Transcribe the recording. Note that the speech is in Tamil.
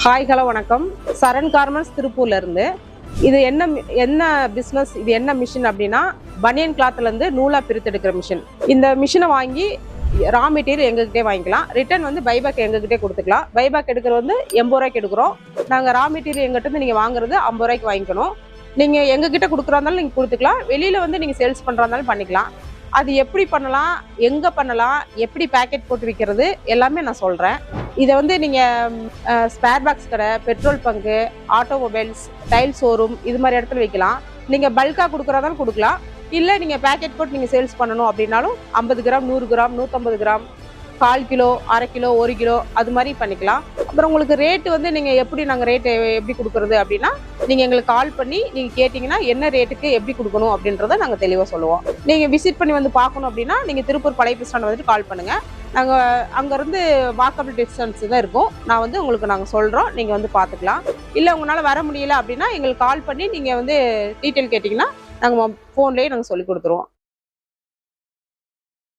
ஹாய் ஹலோ வணக்கம். சரண் கார்மெண்ட்ஸ் திருப்பூர்ல இருந்து. இது என்ன பிஸ்னஸ், இது என்ன மிஷின் அப்படின்னா பனியன் கிளாத்ல இருந்து நூலா பிரித்தெடுக்கிற மிஷின். இந்த மிஷினை வாங்கி ரா மெட்டீரியல் எங்ககிட்டே வாங்கிக்கலாம். ரிட்டர்ன் வந்து பைபேக் எங்ககிட்டே கொடுத்துக்கலாம். பைபேக் எடுக்கிறது வந்து 80 ரூபாய்க்கு எடுக்கிறோம். நாங்கள் ரா மெட்டீரியல் எங்கிட்ட இருந்து நீங்கள் வாங்குறது 50 ரூபாய்க்கு வாங்கிக்கணும். நீங்கள் எங்ககிட்ட கொடுக்குறாருந்தாலும் நீங்கள் கொடுத்துக்கலாம். வெளியில் வந்து நீங்கள் சேல்ஸ் பண்ணுறாருந்தாலும் பண்ணிக்கலாம். அது எப்படி பண்ணலாம், எங்கே பண்ணலாம், எப்படி பேக்கெட் போட்டு விற்கிறது எல்லாமே நான் சொல்கிறேன். இதை வந்து நீங்கள் ஸ்பேர் பாக்ஸ் கடை, petrol bunk, automobiles, tail showroom இது மாதிரி இடத்துல வைக்கலாம். நீங்கள் பல்காக கொடுக்குறதாலும் கொடுக்கலாம். இல்லை நீங்கள் பேக்கெட் போட்டு நீங்கள் சேல்ஸ் பண்ணணும் அப்படின்னாலும் 50 கிராம், 100 கிராம், 150 கிராம், 1/4 கிலோ, அரை கிலோ, 1 கிலோ அது மாதிரி பண்ணிக்கலாம். அப்புறம் உங்களுக்கு ரேட்டு வந்து நீங்கள் எப்படி நாங்கள் ரேட்டு எப்படி கொடுக்குறது அப்படின்னா நீங்கள் எங்களுக்கு கால் பண்ணி நீங்கள் கேட்டிங்கன்னா என்ன ரேட்டுக்கு எப்படி கொடுக்கணும் அப்படின்றத நாங்கள் தெளிவாக சொல்லுவோம். நீங்கள் விசிட் பண்ணி வந்து பார்க்கணும் அப்படின்னா நீங்கள் திருப்பூர் பழைய பஸ் ஸ்டாண்ட் வந்துட்டு கால் பண்ணுங்கள். நாங்கள் அங்கேருந்து வாக்கபிள் டிஸ்டன்ஸ் தான் இருக்கும். நான் வந்து உங்களுக்கு நாங்கள் சொல்கிறோம், நீங்கள் வந்து பார்த்துக்கலாம். இல்லை உங்களால் வர முடியல அப்படின்னா எங்களுக்கு கால் பண்ணி நீங்கள் வந்து டீட்டெயில் கேட்டிங்கன்னா நாங்கள் ஃபோன்லேயே நாங்கள் சொல்லி கொடுத்துருவோம்.